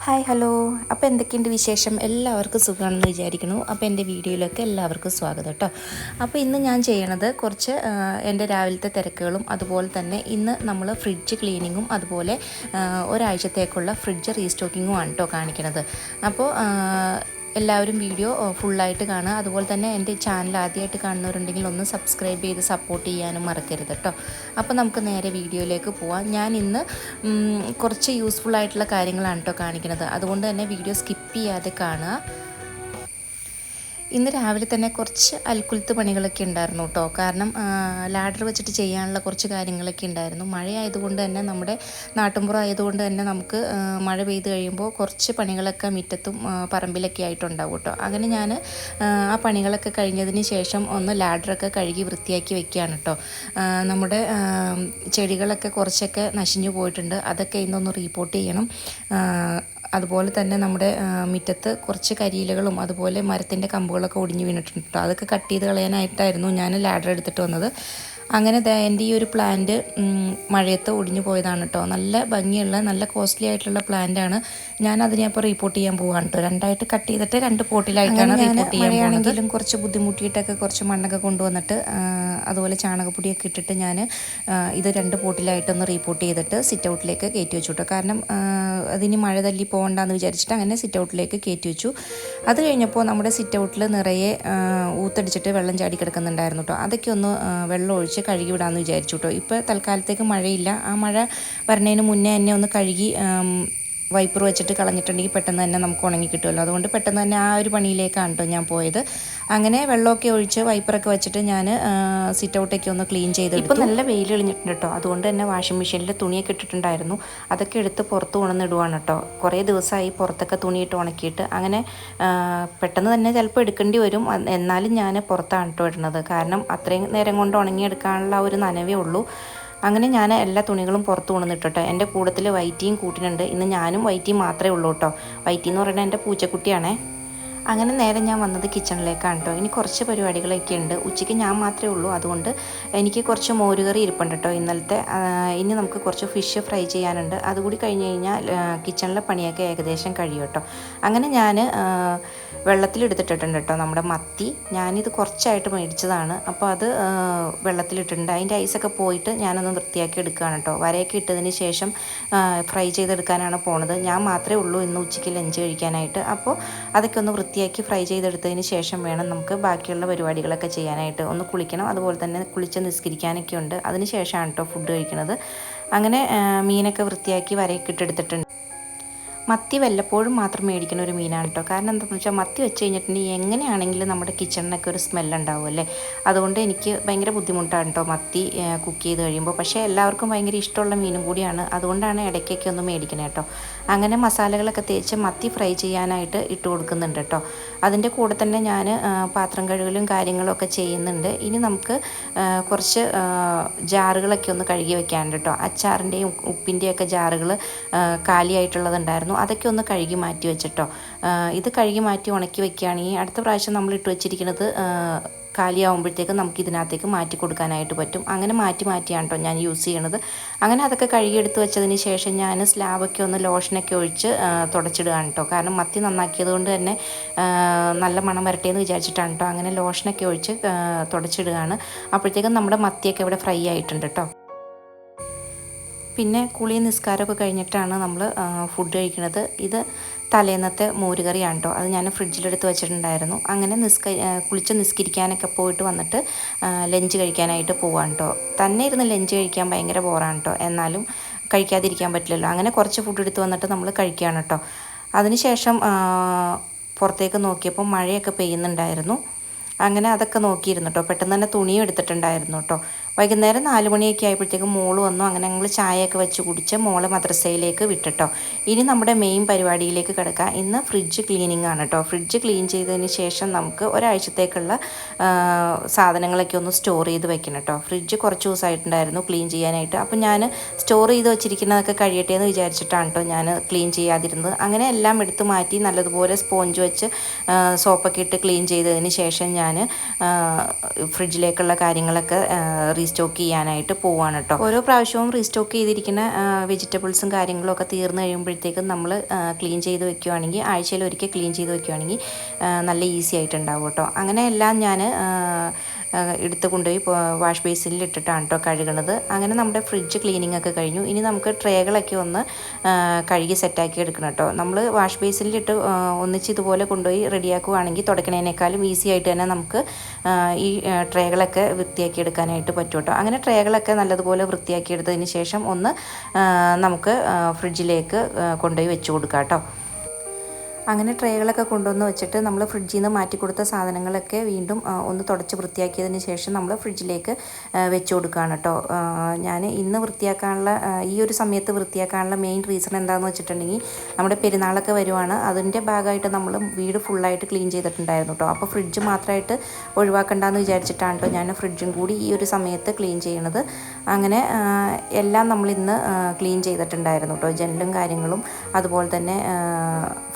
Hi hello. അപ്പോൾ എന്തൊക്കെയുണ്ട് വിശേഷം? എല്ലാവർക്കും സുഖമാണെന്ന് വിചാരിക്കുന്നു. അപ്പോൾ എൻ്റെ വീഡിയോയിലൊക്കെ എല്ലാവർക്കും സ്വാഗതം കേട്ടോ. അപ്പോൾ ഇന്ന് ഞാൻ ചെയ്യണത് കുറച്ച് എൻ്റെ രാവിലത്തെ തിരക്കുകളും അതുപോലെ തന്നെ ഇന്ന് നമ്മൾ ഫ്രിഡ്ജ് ക്ലീനിങ്ങും അതുപോലെ ഒരാഴ്ചത്തേക്കുള്ള ഫ്രിഡ്ജ് റീസ്റ്റോക്കിങ്ങും ആണ് കേട്ടോ കാണിക്കണത്. അപ്പോൾ എല്ലാവരും വീഡിയോ ഫുള്ളായിട്ട് കാണുക. അതുപോലെ തന്നെ എൻ്റെ ചാനൽ ആദ്യമായിട്ട് കാണുന്നവരുണ്ടെങ്കിൽ ഒന്ന് സബ്സ്ക്രൈബ് ചെയ്ത് സപ്പോർട്ട് ചെയ്യാനും മറക്കരുത് കേട്ടോ. അപ്പോൾ നമുക്ക് നേരെ വീഡിയോയിലേക്ക് പോവാം. ഞാൻ ഇന്ന് കുറച്ച് യൂസ്ഫുൾ ആയിട്ടുള്ള കാര്യങ്ങളാണ് കേട്ടോ കാണിക്കുന്നത്. അതുകൊണ്ട് തന്നെ വീഡിയോ സ്കിപ്പ് ചെയ്യാതെ കാണുക. ഇന്ന് രാവിലെ തന്നെ കുറച്ച് അൽക്കുലത്ത് പണികളൊക്കെ ഉണ്ടായിരുന്നു കേട്ടോ. കാരണം ലാഡർ വെച്ചിട്ട് ചെയ്യാനുള്ള കുറച്ച് കാര്യങ്ങളൊക്കെ ഉണ്ടായിരുന്നു. മഴയായതുകൊണ്ട് തന്നെ നമ്മുടെ നാട്ടുമ്പുറം ആയതുകൊണ്ട് തന്നെ നമുക്ക് മഴ പെയ്ത് കഴിയുമ്പോൾ കുറച്ച് പണികളൊക്കെ മുറ്റത്തും പറമ്പിലൊക്കെ ആയിട്ടുണ്ടാവും കേട്ടോ. അങ്ങനെ ഞാൻ ആ പണികളൊക്കെ കഴിഞ്ഞതിന് ശേഷം ഒന്ന് ലാഡറൊക്കെ കഴുകി വൃത്തിയാക്കി വെക്കുകയാണ് കേട്ടോ. നമ്മുടെ ചെടികളൊക്കെ കുറച്ചൊക്കെ നശിഞ്ഞു പോയിട്ടുണ്ട്. അതൊക്കെ ഇന്നൊന്ന് റിപ്പോർട്ട് ചെയ്യണം. അതുപോലെ തന്നെ നമ്മുടെ മുറ്റത്ത് കുറച്ച് കരിയിലകളും അതുപോലെ മരത്തിൻ്റെ കമ്പുകളൊക്കെ ഒടിഞ്ഞു വീണിട്ടുണ്ട് കേട്ടോ. അതൊക്കെ കട്ട് ചെയ്ത് കളയാനായിട്ടായിരുന്നു ഞാൻ ലാഡർ എടുത്തിട്ട് വന്നത്. അങ്ങനെ എൻ്റെ ഈ ഒരു പ്ലാന്റ് മഴയത്ത് ഒടിഞ്ഞു പോയതാണ് കേട്ടോ. നല്ല ഭംഗിയുള്ള നല്ല കോസ്റ്റ്ലി ആയിട്ടുള്ള പ്ലാന്റാണ്. ഞാൻ അതിനെ അപ്പോൾ റിപ്പോർട്ട് ചെയ്യാൻ പോവാണ് കേട്ടോ. രണ്ടായിട്ട് കട്ട് ചെയ്തിട്ട് 2 പോട്ടിലായിട്ടാണ് റിപ്പോർട്ട് ചെയ്യാൻ പോകുന്നത്. കുറച്ച് ബുദ്ധിമുട്ടിയിട്ടൊക്കെ കുറച്ച് മണ്ണൊക്കെ കൊണ്ടുവന്നിട്ട് അതുപോലെ ചാണകപ്പൊടിയൊക്കെ ഇട്ടിട്ട് ഞാൻ ഇത് 2 പോട്ടിലായിട്ടൊന്ന് റിപ്പോർട്ട് ചെയ്തിട്ട് സിറ്റ് ഔട്ടിലേക്ക് കയറ്റി വെച്ചു കേട്ടോ. കാരണം അതിന് മഴ തല്ലി പോകണ്ടെന്ന് വിചാരിച്ചിട്ട് അങ്ങനെ സിറ്റ് ഔട്ടിലേക്ക് കയറ്റി വെച്ചു. അത് കഴിഞ്ഞപ്പോൾ നമ്മുടെ സിറ്റ് ഔട്ടിൽ നിറയെ ഊത്തടിച്ചിട്ട് വെള്ളം ചാടി കിടക്കുന്നുണ്ടായിരുന്നു കേട്ടോ. അതൊക്കെ ഒന്ന് വെള്ളം ഒഴിച്ച് കഴുകി വിടാമെന്ന് വിചാരിച്ചു കേട്ടോ. ഇപ്പോൾ തൽക്കാലത്തേക്ക് മഴയില്ല. ആ മഴ വരുന്നതിന് മുന്നേ എന്നെ ഒന്ന് കഴുകി വൈപ്പർ വെച്ചിട്ട് കളഞ്ഞിട്ടുണ്ടെങ്കിൽ പെട്ടെന്ന് തന്നെ നമുക്ക് ഉണങ്ങി കിട്ടുമല്ലോ. അതുകൊണ്ട് പെട്ടെന്ന് തന്നെ ആ ഒരു പണിയിലേക്കാണ് കേട്ടോ ഞാൻ പോയത്. അങ്ങനെ വെള്ളമൊക്കെ ഒഴിച്ച് വൈപ്പറൊക്കെ വെച്ചിട്ട് ഞാൻ സിറ്റ് ഔട്ടൊക്കെ ഒന്ന് ക്ലീൻ ചെയ്ത്. ഇപ്പോൾ നല്ല വെയിൽ എളിഞ്ഞിട്ടുണ്ട് കേട്ടോ. അതുകൊണ്ട് തന്നെ വാഷിംഗ് മെഷീനിൽ തുണിയൊക്കെ ഇട്ടിട്ടുണ്ടായിരുന്നു. അതൊക്കെ എടുത്ത് പുറത്ത് ഉണർന്നിടുവാണ് കേട്ടോ. കുറേ ദിവസമായി പുറത്തൊക്കെ തുണിയിട്ട് ഉണക്കിയിട്ട്. അങ്ങനെ പെട്ടെന്ന് തന്നെ ചിലപ്പോൾ എടുക്കേണ്ടി വരും. എന്നാലും ഞാൻ പുറത്താണ് കേട്ടോ ഇടുന്നത്. കാരണം അത്രയും നേരം കൊണ്ട് ഉണങ്ങിയെടുക്കാനുള്ള ഒരു നനവേ ഉള്ളൂ. അങ്ങനെ ഞാൻ എല്ലാ തുണികളും പുറത്ത് കൊണ്ടുവന്നിട്ടോ. എൻ്റെ കൂട്ടത്തിൽ വൈറ്റിയും കൂട്ടിനുണ്ട്. ഇന്ന് ഞാനും വൈറ്റിയും മാത്രമേ ഉള്ളൂ കേട്ടോ. വൈറ്റി എന്ന് പറയുന്നത് എൻ്റെ പൂച്ചക്കുട്ടിയാണേ. അങ്ങനെ നേരെ ഞാൻ വന്നത് കിച്ചണിലേക്കാണ് കേട്ടോ. ഇനി കുറച്ച് പരിപാടികളൊക്കെ ഉണ്ട്. ഉച്ചയ്ക്ക് ഞാൻ മാത്രമേ ഉള്ളൂ. അതുകൊണ്ട് എനിക്ക് കുറച്ച് മോരുകറി ഇരിപ്പുണ്ട് കേട്ടോ ഇന്നലത്തെ. ഇനി നമുക്ക് കുറച്ച് ഫിഷ് ഫ്രൈ ചെയ്യാനുണ്ട്. അതുകൂടി കഴിഞ്ഞ് കഴിഞ്ഞാൽ കിച്ചണിലെ പണിയൊക്കെ ഏകദേശം കഴിയും കേട്ടോ. അങ്ങനെ ഞാൻ വെള്ളത്തിലെടുത്തിട്ടുണ്ട് കേട്ടോ നമ്മുടെ മത്തി. ഞാനിത് കുറച്ചായിട്ട് മേടിച്ചതാണ്. അപ്പോൾ അത് വെള്ളത്തിലിട്ടിട്ടുണ്ട്. അതിൻ്റെ ഐസൊക്കെ പോയിട്ട് ഞാനൊന്ന് വൃത്തിയാക്കി എടുക്കുകയാണ് കേട്ടോ. വരയൊക്കെ ഇട്ടതിന് ശേഷം ഫ്രൈ ചെയ്തെടുക്കാനാണ് പോണത്. ഞാൻ മാത്രമേ ഉള്ളൂ ഇന്ന് ഉച്ചയ്ക്ക് ലഞ്ച് കഴിക്കാനായിട്ട്. അപ്പോൾ അതൊക്കെ ഒന്ന് വൃത്തിയാക്കി ഫ്രൈ ചെയ്തെടുത്തതിന് ശേഷം വേണം നമുക്ക് ബാക്കിയുള്ള പരിപാടികളൊക്കെ ചെയ്യാനായിട്ട്. ഒന്ന് കുളിക്കണം. അതുപോലെ തന്നെ കുളിച്ച് നിസ്കരിക്കാനൊക്കെ ഉണ്ട്. അതിന് ശേഷമാണ് കേട്ടോ ഫുഡ് കഴിക്കുന്നത്. അങ്ങനെ മീനൊക്കെ വൃത്തിയാക്കി വരയൊക്കെ ഇട്ടെടുത്തിട്ടുണ്ട്. മത്തി വല്ലപ്പോഴും മാത്രം മേടിക്കുന്ന ഒരു മീനാണ് കേട്ടോ. കാരണം എന്താണെന്ന് വെച്ചാൽ മത്തി വെച്ച് കഴിഞ്ഞിട്ടുണ്ടെങ്കിൽ എങ്ങനെയാണെങ്കിലും നമ്മുടെ കിച്ചണിനൊക്കെ ഒരു സ്മെല്ലുണ്ടാവും അല്ലേ. അതുകൊണ്ട് എനിക്ക് ഭയങ്കര ബുദ്ധിമുട്ടാണ് കേട്ടോ മത്തി കുക്ക് ചെയ്ത് കഴിയുമ്പോൾ. പക്ഷേ എല്ലാവർക്കും ഭയങ്കര ഇഷ്ടമുള്ള മീനും കൂടിയാണ്. അതുകൊണ്ടാണ് ഇടയ്ക്കൊക്കെ ഒന്ന് മേടിക്കുന്നത് കേട്ടോ. അങ്ങനെ മസാലകളൊക്കെ തേച്ച് മത്തി ഫ്രൈ ചെയ്യാനായിട്ട് ഇട്ട് കൊടുക്കുന്നുണ്ട് കേട്ടോ. അതിൻ്റെ കൂടെ തന്നെ ഞാൻ പാത്രം കഴുകലും കാര്യങ്ങളൊക്കെ ചെയ്യുന്നുണ്ട്. ഇനി നമുക്ക് കുറച്ച് ജാറുകളൊക്കെ ഒന്ന് കഴുകി വെക്കാനുണ്ട് കേട്ടോ. അച്ചാറിൻ്റെയും ഉപ്പിൻ്റെയൊക്കെ ജാറുകൾ കാലിയായിട്ടുള്ളതുണ്ടായിരുന്നു. അതൊക്കെ ഒന്ന് കഴുകി മാറ്റി വെച്ചിട്ടോ. ഇത് കഴുകി മാറ്റി ഉണക്കി വെക്കുകയാണെങ്കിൽ അടുത്ത പ്രാവശ്യം നമ്മൾ ഇട്ട് വെച്ചിരിക്കുന്നത് കാലിയാവുമ്പോഴത്തേക്ക് നമുക്ക് ഇതിനകത്തേക്ക് മാറ്റി കൊടുക്കാനായിട്ട് പറ്റും. അങ്ങനെ മാറ്റിയാണ് കേട്ടോ ഞാൻ യൂസ് ചെയ്യണത്. അങ്ങനെ അതൊക്കെ കഴുകിയെടുത്ത് വെച്ചതിന് ശേഷം ഞാൻ സ്ലാബൊക്കെ ഒന്ന് ലോഷനൊക്കെ ഒഴിച്ച് തുടച്ചിടുകയാണ് കേട്ടോ. കാരണം മത്തി നന്നാക്കിയത് കൊണ്ട് തന്നെ നല്ല മണം വരട്ടെ എന്ന് വിചാരിച്ചിട്ടാണ് കേട്ടോ. അങ്ങനെ ലോഷനൊക്കെ ഒഴിച്ച് തുടച്ചിടുകയാണ്. അപ്പോഴത്തേക്കും നമ്മുടെ മത്തിയൊക്കെ ഇവിടെ ഫ്രൈ ആയിട്ടുണ്ട് കേട്ടോ. പിന്നെ കുളിയും നിസ്കാരമൊക്കെ കഴിഞ്ഞിട്ടാണ് നമ്മൾ ഫുഡ് കഴിക്കുന്നത്. ഇത് തലേന്നത്തെ മോരുകറിയാണ് കേട്ടോ. അത് ഞാൻ ഫ്രിഡ്ജിലെടുത്ത് വെച്ചിട്ടുണ്ടായിരുന്നു. അങ്ങനെ കുളിച്ച് നിസ്കരിക്കാനൊക്കെ പോയിട്ട് വന്നിട്ട് ലഞ്ച് കഴിക്കാനായിട്ട് പോവാണ് കേട്ടോ. തന്നെ ഇരുന്ന് ലഞ്ച് കഴിക്കാൻ ഭയങ്കര ബോറാണ് കേട്ടോ. എന്നാലും കഴിക്കാതിരിക്കാൻ പറ്റില്ലല്ലോ. അങ്ങനെ കുറച്ച് ഫുഡ് എടുത്ത് വന്നിട്ട് നമ്മൾ കഴിക്കുകയാണ് കേട്ടോ. അതിനുശേഷം പുറത്തേക്ക് നോക്കിയപ്പോൾ മഴയൊക്കെ പെയ്യുന്നുണ്ടായിരുന്നു. അങ്ങനെ അതൊക്കെ നോക്കിയിരുന്നു കേട്ടോ. പെട്ടെന്ന് തന്നെ തുണിയും എടുത്തിട്ടുണ്ടായിരുന്നു കേട്ടോ. വൈകുന്നേരം 4 മണിയൊക്കെ ആയപ്പോഴത്തേക്കും മോള് വന്നു. അങ്ങനെ ഞങ്ങൾ ചായയൊക്കെ വെച്ച് കുടിച്ച് മോളെ മദ്രസയിലേക്ക് വിട്ടിട്ടോ. ഇനി നമ്മുടെ മെയിൻ പരിപാടിയിലേക്ക് കിടക്കാം. ഇന്ന് ഫ്രിഡ്ജ് ക്ലീനിങ് ആണ് കേട്ടോ. ഫ്രിഡ്ജ് ക്ലീൻ ചെയ്തതിന് ശേഷം നമുക്ക് ഒരാഴ്ചത്തേക്കുള്ള സാധനങ്ങളൊക്കെ ഒന്ന് സ്റ്റോർ ചെയ്ത് വെക്കണം കേട്ടോ. ഫ്രിഡ്ജ് കുറച്ച് ദിവസമായിട്ടുണ്ടായിരുന്നു ക്ലീൻ ചെയ്യാനായിട്ട്. അപ്പോൾ ഞാൻ സ്റ്റോർ ചെയ്ത് വെച്ചിരിക്കുന്നതൊക്കെ കഴിയട്ടെ എന്ന് വിചാരിച്ചിട്ടാണ് കേട്ടോ ഞാൻ ക്ലീൻ ചെയ്യാതിരുന്നത്. അങ്ങനെ എല്ലാം എടുത്ത് മാറ്റി നല്ലതുപോലെ സ്പോഞ്ച് വെച്ച് സോപ്പൊക്കെ ഇട്ട് ക്ലീൻ ചെയ്തതിന് ശേഷം ഞാൻ ഫ്രിഡ്ജിലേക്കുള്ള കാര്യങ്ങളൊക്കെ റീസ്റ്റോക്ക് ചെയ്യാനായിട്ട് പോവുകയാണ് കേട്ടോ. ഓരോ പ്രാവശ്യവും റീസ്റ്റോക്ക് ചെയ്തിരിക്കുന്ന വെജിറ്റബിൾസും കാര്യങ്ങളും ഒക്കെ തീർന്നു കഴിയുമ്പോഴത്തേക്കും നമ്മൾ ക്ലീൻ ചെയ്ത് വെക്കുകയാണെങ്കിൽ ആഴ്ചയിൽ ഒരിക്കൽ ക്ലീൻ ചെയ്ത് വെക്കുകയാണെങ്കിൽ നല്ല ഈസി ആയിട്ടുണ്ടാവും കേട്ടോ. അങ്ങനെ എല്ലാം ഞാൻ എടുത്ത് കൊണ്ടുപോയി വാഷ് ബേസിനിൽ ഇട്ടിട്ടാണ് കേട്ടോ കഴുകണത്. അങ്ങനെ നമ്മുടെ ഫ്രിഡ്ജ് ക്ലീനിങ് ഒക്കെ കഴിഞ്ഞു. ഇനി നമുക്ക് ട്രേകളൊക്കെ ഒന്ന് കഴുകി സെറ്റാക്കി എടുക്കണം കേട്ടോ. നമ്മൾ വാഷ് ബേസിനിലിട്ട് ഒന്നിച്ച് ഇതുപോലെ കൊണ്ടുപോയി റെഡിയാക്കുകയാണെങ്കിൽ തുടക്കണേനേക്കാളും ഈസി ആയിട്ട് തന്നെ നമുക്ക് ഈ ട്രേകളൊക്കെ വൃത്തിയാക്കി എടുക്കാനായിട്ട് പറ്റും കേട്ടോ. അങ്ങനെ ട്രേകളൊക്കെ നല്ലതുപോലെ വൃത്തിയാക്കി എടുത്തതിന് ശേഷം ഒന്ന് നമുക്ക് ഫ്രിഡ്ജിലേക്ക് കൊണ്ടുപോയി വെച്ച് കൊടുക്കാം കേട്ടോ. അങ്ങനെ ട്രേകളൊക്കെ കൊണ്ടുവന്ന് വെച്ചിട്ട് നമ്മൾ ഫ്രിഡ്ജിൽ നിന്ന് മാറ്റി കൊടുത്ത സാധനങ്ങളൊക്കെ വീണ്ടും ഒന്ന് തുടച്ച് വൃത്തിയാക്കിയതിന് ശേഷം നമ്മൾ ഫ്രിഡ്ജിലേക്ക് വെച്ച് കൊടുക്കുകയാണ് കേട്ടോ. ഞാൻ ഇന്ന് വൃത്തിയാക്കാനുള്ള ഈ ഒരു സമയത്ത് വൃത്തിയാക്കാനുള്ള മെയിൻ റീസൺ എന്താണെന്ന് വെച്ചിട്ടുണ്ടെങ്കിൽ നമ്മുടെ പെരുന്നാളൊക്കെ വരുവാണ്. അതിൻ്റെ ഭാഗമായിട്ട് നമ്മൾ വീട് ഫുള്ളായിട്ട് ക്ലീൻ ചെയ്തിട്ടുണ്ടായിരുന്നു കേട്ടോ. അപ്പോൾ ഫ്രിഡ്ജ് മാത്രമായിട്ട് ഒഴിവാക്കണ്ടെന്ന് വിചാരിച്ചിട്ടാണ് കേട്ടോ ഞാൻ ഫ്രിഡ്ജും കൂടി ഈ ഒരു സമയത്ത് ക്ലീൻ ചെയ്യണത്. അങ്ങനെ എല്ലാം നമ്മളിന്ന് ക്ലീൻ ചെയ്തിട്ടുണ്ടായിരുന്നു കേട്ടോ. ജനലും കാര്യങ്ങളും അതുപോലെ തന്നെ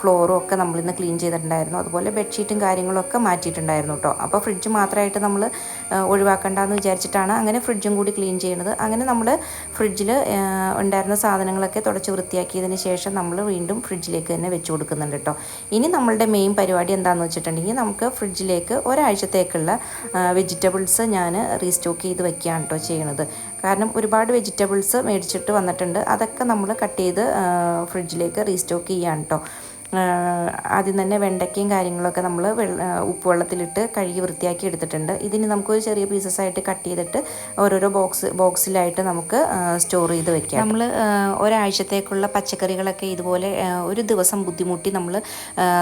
ഫ്ലോറും ഒക്കെ നമ്മളിന്ന് ക്ലീൻ ചെയ്തിട്ടുണ്ടായിരുന്നു. അതുപോലെ ബെഡ്ഷീറ്റും കാര്യങ്ങളൊക്കെ മാറ്റിയിട്ടുണ്ടായിരുന്നു കേട്ടോ. അപ്പോൾ ഫ്രിഡ്ജ് മാത്രമായിട്ട് നമ്മൾ ഒഴിവാക്കണ്ടെന്ന് വിചാരിച്ചിട്ടാണ് അങ്ങനെ ഫ്രിഡ്ജും കൂടി ക്ലീൻ ചെയ്യണത്. അങ്ങനെ നമ്മൾ ഫ്രിഡ്ജിൽ ഉണ്ടായിരുന്ന സാധനങ്ങളൊക്കെ തുടച്ച് വൃത്തിയാക്കിയതിന് ശേഷം നമ്മൾ വീണ്ടും ഫ്രിഡ്ജിലേക്ക് തന്നെ വെച്ച് കൊടുക്കുന്നുണ്ട് കേട്ടോ. ഇനി നമ്മളുടെ മെയിൻ പരിപാടി എന്താണെന്ന് വെച്ചിട്ടുണ്ടെങ്കിൽ നമുക്ക് ഫ്രിഡ്ജിലേക്ക് ഒരാഴ്ചത്തേക്കുള്ള വെജിറ്റബിൾസ് ഞാൻ റീസ്റ്റോക്ക് ചെയ്ത് വെക്കുകയാണ് കേട്ടോ ചെയ്യണത്. കാരണം ഒരുപാട് വെജിറ്റബിൾസ് മേടിച്ചിട്ട് വന്നിട്ടുണ്ട്. അതൊക്കെ നമ്മൾ കട്ട് ചെയ്ത് ഫ്രിഡ്ജിലേക്ക് റീസ്റ്റോക്ക് ചെയ്യാണ് കേട്ടോ. ആദ്യം തന്നെ വെണ്ടയ്ക്കയും കാര്യങ്ങളൊക്കെ നമ്മൾ ഉപ്പുവെള്ളത്തിലിട്ട് കഴുകി വൃത്തിയാക്കി എടുത്തിട്ടുണ്ട്. ഇതിന് നമുക്കൊരു ചെറിയ പീസസ് ആയിട്ട് കട്ട് ചെയ്തിട്ട് ഓരോരോ ബോക്സിലായിട്ട് നമുക്ക് സ്റ്റോർ ചെയ്ത് വെക്കാം. നമ്മൾ ഒരാഴ്ചത്തേക്കുള്ള പച്ചക്കറികളൊക്കെ ഇതുപോലെ ഒരു ദിവസം ബുദ്ധിമുട്ടി നമ്മൾ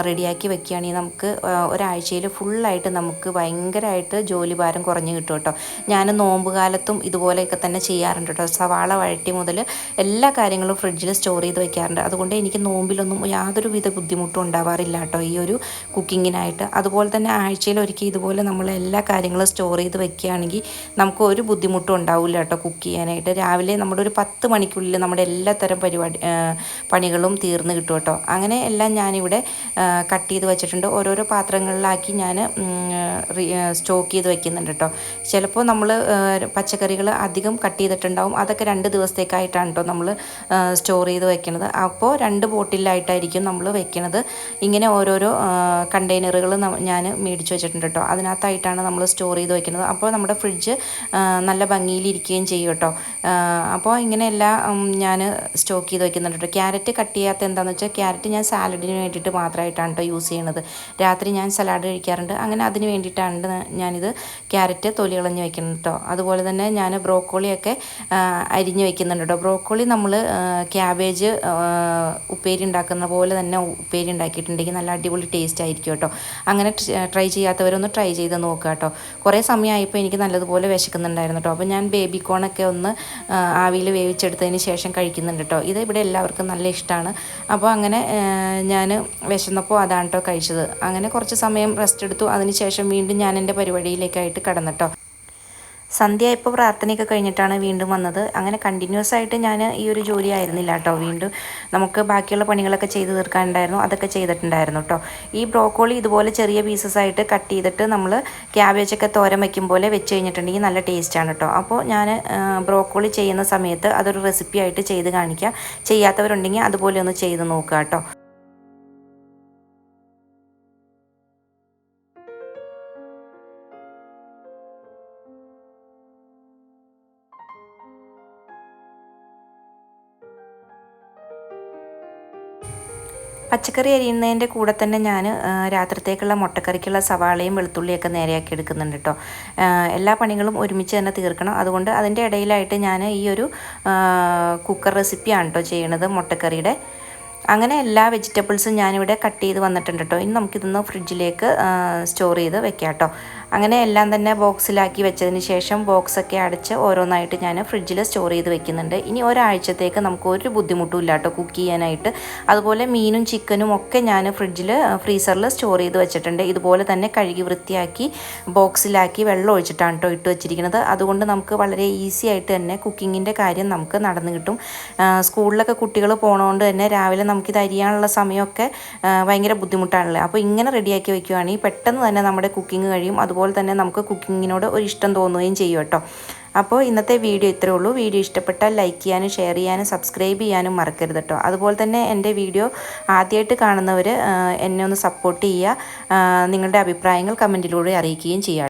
റെഡിയാക്കി വെക്കുകയാണെങ്കിൽ നമുക്ക് ഒരാഴ്ചയിൽ ഫുള്ളായിട്ട് നമുക്ക് ഭയങ്കരമായിട്ട് ജോലി ഭാരം കുറഞ്ഞ് കിട്ടും കേട്ടോ. ഞാൻ നോമ്പ് കാലത്തും ഇതുപോലെയൊക്കെ തന്നെ ചെയ്യാറുണ്ട് കേട്ടോ. സവാള വഴറ്റി മുതൽ എല്ലാ കാര്യങ്ങളും ഫ്രിഡ്ജിൽ സ്റ്റോർ ചെയ്ത് വെക്കാറുണ്ട്. അതുകൊണ്ട് എനിക്ക് നോമ്പിലൊന്നും യാതൊരു വിധ ബുദ്ധിമുട്ടും ഉണ്ടാവാറില്ല കേട്ടോ ഈ ഒരു കുക്കിങ്ങിനായിട്ട്. അതുപോലെ തന്നെ ആഴ്ചയിൽ ഒരിക്കൽ ഇതുപോലെ നമ്മൾ എല്ലാ കാര്യങ്ങളും സ്റ്റോർ ചെയ്ത് വെക്കുകയാണെങ്കിൽ നമുക്ക് ഒരു ബുദ്ധിമുട്ടും ഉണ്ടാവില്ല കേട്ടോ കുക്ക് ചെയ്യാനായിട്ട്. രാവിലെ നമ്മുടെ ഒരു 10 മണിക്കുള്ളിൽ നമ്മുടെ എല്ലാ തരം പണികളും തീർന്ന് കിട്ടും കേട്ടോ. അങ്ങനെ എല്ലാം ഞാനിവിടെ കട്ട് ചെയ്ത് വെച്ചിട്ടുണ്ട്. ഓരോരോ പാത്രങ്ങളിലാക്കി ഞാൻ സ്റ്റോക്ക് ചെയ്ത് വെക്കുന്നുണ്ട് കേട്ടോ. ചിലപ്പോൾ നമ്മൾ പച്ചക്കറികൾ അധികം കട്ട് ചെയ്തിട്ടുണ്ടാവും. അതൊക്കെ 2 ദിവസത്തേക്കായിട്ടാണ് കേട്ടോ നമ്മൾ സ്റ്റോർ ചെയ്ത് വെക്കുന്നത്. അപ്പോൾ 2 ബോട്ടിലായിട്ടായിരിക്കും നമ്മൾ വെക്കുന്നത്. ഇങ്ങനെ ഓരോരോ കണ്ടെയ്നറുകൾ ഞാൻ മേടിച്ച് വെച്ചിട്ടുണ്ട് കേട്ടോ. അതിനകത്തായിട്ടാണ് നമ്മൾ സ്റ്റോർ ചെയ്ത് വെക്കുന്നത്. അപ്പോൾ നമ്മുടെ ഫ്രിഡ്ജ് നല്ല ഭംഗിയിലിരിക്കുകയും ചെയ്യും കേട്ടോ. അപ്പോൾ ഇങ്ങനെയെല്ലാം ഞാൻ സ്റ്റോക്ക് ചെയ്ത് വെക്കുന്നുണ്ട് കേട്ടോ. ക്യാരറ്റ് കട്ട് ചെയ്യാത്ത എന്താണെന്ന് വെച്ചാൽ ക്യാരറ്റ് ഞാൻ സാലഡിന് വേണ്ടിയിട്ട് മാത്രമായിട്ടാണ് കേട്ടോ യൂസ് ചെയ്യണത്. രാത്രി ഞാൻ സലാഡ് കഴിക്കാറുണ്ട്. അങ്ങനെ അതിന് വേണ്ടിയിട്ടാണ് ഞാനിത് ക്യാരറ്റ് തൊലി കളഞ്ഞ് വെക്കുന്നത് കേട്ടോ. അതുപോലെ തന്നെ ഞാൻ ബ്രോക്കോളിയൊക്കെ അരിഞ്ഞ് വെക്കുന്നുണ്ട് കേട്ടോ. ബ്രോക്കോളി നമ്മൾ ക്യാബേജ് ഉപ്പേരി ഉണ്ടാക്കുന്ന പോലെ തന്നെ ഉപ്പേരി ഉണ്ടാക്കിയിട്ടുണ്ടെങ്കിൽ നല്ല അടിപൊളി ടേസ്റ്റ് ആയിരിക്കും കേട്ടോ. അങ്ങനെ ട്രൈ ചെയ്യാത്തവരൊന്ന് ട്രൈ ചെയ്ത് നോക്കുക കേട്ടോ. കുറേ സമയമായപ്പോൾ എനിക്ക് നല്ലതുപോലെ വിശക്കുന്നുണ്ടായിരുന്നു കേട്ടോ. അപ്പോൾ ഞാൻ ബേബി കോണൊക്കെ ഒന്ന് ആവിയിൽ വേവിച്ചെടുത്തതിന് ശേഷം കഴിക്കുന്നുണ്ട് കേട്ടോ. ഇത് ഇവിടെ എല്ലാവർക്കും നല്ല ഇഷ്ടമാണ്. അപ്പോൾ അങ്ങനെ ഞാൻ വിശന്നപ്പോൾ അതാണ് കേട്ടോ കഴിച്ചത്. അങ്ങനെ കുറച്ച് സമയം റെസ്റ്റ് എടുത്തു. അതിന് ശേഷം വീണ്ടും ഞാൻ എൻ്റെ പരിപാടിയിലേക്കായിട്ട് കടന്നിട്ടോ. സന്ധ്യ ഇപ്പോൾ പ്രാർത്ഥനയൊക്കെ കഴിഞ്ഞിട്ടാണ് വീണ്ടും വന്നത്. അങ്ങനെ കണ്ടിന്യൂസ് ആയിട്ട് ഞാൻ ഈ ഒരു ജോലി ആയിരുന്നില്ല കേട്ടോ. വീണ്ടും നമുക്ക് ബാക്കിയുള്ള പണികളൊക്കെ ചെയ്ത് തീർക്കാനുണ്ടായിരുന്നു. അതൊക്കെ ചെയ്തിട്ടുണ്ടായിരുന്നു കേട്ടോ. ഈ ബ്രോക്കോളി ഇതുപോലെ ചെറിയ പീസസ് ആയിട്ട് കട്ട് ചെയ്തിട്ട് നമ്മൾ ക്യാബേജൊക്കെ തോരൻ വയ്ക്കും പോലെ വെച്ച് കഴിഞ്ഞിട്ടുണ്ടെങ്കിൽ നല്ല ടേസ്റ്റാണ് കേട്ടോ. അപ്പോൾ ഞാൻ ബ്രോക്കോളി ചെയ്യുന്ന സമയത്ത് അതൊരു റെസിപ്പി ആയിട്ട് ചെയ്ത് കാണിക്കാം. ചെയ്യാത്തവരുണ്ടെങ്കിൽ അതുപോലെ ഒന്ന് ചെയ്ത് നോക്കുക കേട്ടോ. പച്ചക്കറി അരിയുന്നതിൻ്റെ കൂടെ തന്നെ ഞാൻ രാത്രിത്തേക്കുള്ള മുട്ടക്കറിക്കുള്ള സവാളയും വെളുത്തുള്ളിയൊക്കെ നേരെയാക്കി എടുക്കുന്നുണ്ട് കേട്ടോ. എല്ലാ പണികളും ഒരുമിച്ച് തന്നെ തീർക്കണം. അതുകൊണ്ട് അതിൻ്റെ ഇടയിലായിട്ട് ഞാൻ ഈ ഒരു കുക്കർ റെസിപ്പിയാണ് കേട്ടോ ചെയ്യണത് മുട്ടക്കറിയുടെ. അങ്ങനെ എല്ലാ വെജിറ്റബിൾസും ഞാനിവിടെ കട്ട് ചെയ്ത് വന്നിട്ടുണ്ട് കേട്ടോ. ഇനി നമുക്കിതൊന്ന് ഫ്രിഡ്ജിലേക്ക് സ്റ്റോർ ചെയ്ത് വെക്കാം കേട്ടോ. അങ്ങനെ എല്ലാം തന്നെ ബോക്സിലാക്കി വെച്ചതിന് ശേഷം ബോക്സൊക്കെ അടച്ച് ഓരോന്നായിട്ട് ഞാൻ ഫ്രിഡ്ജിൽ സ്റ്റോർ ചെയ്ത് വെക്കുന്നുണ്ട്. ഇനി ഒരാഴ്ചത്തേക്ക് നമുക്ക് ഒരു ബുദ്ധിമുട്ടും ഇല്ല കേട്ടോ കുക്ക് ചെയ്യാനായിട്ട്. അതുപോലെ മീനും ചിക്കനും ഒക്കെ ഞാൻ ഫ്രീസറിൽ സ്റ്റോർ ചെയ്ത് വെച്ചിട്ടുണ്ട്. ഇതുപോലെ തന്നെ കഴുകി വൃത്തിയാക്കി ബോക്സിലാക്കി വെള്ളം ഒഴിച്ചിട്ടാണ് കേട്ടോ ഇട്ട് വെച്ചിരിക്കുന്നത്. അതുകൊണ്ട് നമുക്ക് വളരെ ഈസി ആയിട്ട് തന്നെ കുക്കിങ്ങിൻ്റെ കാര്യം നമുക്ക് നടന്നു കിട്ടും. സ്കൂളിലൊക്കെ കുട്ടികൾ പോണതുകൊണ്ട് തന്നെ രാവിലെ നമുക്കിത് അരിയാനുള്ള സമയമൊക്കെ ഭയങ്കര ബുദ്ധിമുട്ടാണല്ലോ. അപ്പോൾ ഇങ്ങനെ റെഡിയാക്കി വെക്കുകയാണെങ്കിൽ പെട്ടെന്ന് തന്നെ നമ്മുടെ കുക്കിംഗ് കഴിയും. അതുപോലെ തന്നെ നമുക്ക് കുക്കിങ്ങിനോട് ഒരു ഇഷ്ടം തോന്നുകയും ചെയ്യും കേട്ടോ. അപ്പോൾ ഇന്നത്തെ വീഡിയോ ഇത്രയേ ഉള്ളൂ. വീഡിയോ ഇഷ്ടപ്പെട്ടാൽ ലൈക്ക് ചെയ്യാനും ഷെയർ ചെയ്യാനും സബ്സ്ക്രൈബ് ചെയ്യാനും മറക്കരുത് കേട്ടോ. അതുപോലെ തന്നെ എൻ്റെ വീഡിയോ ആദ്യമായിട്ട് കാണുന്നവർ എന്നെ ഒന്ന് സപ്പോർട്ട് ചെയ്യുക. നിങ്ങളുടെ അഭിപ്രായങ്ങൾ കമൻറ്റിലൂടെ അറിയിക്കുകയും ചെയ്യുക.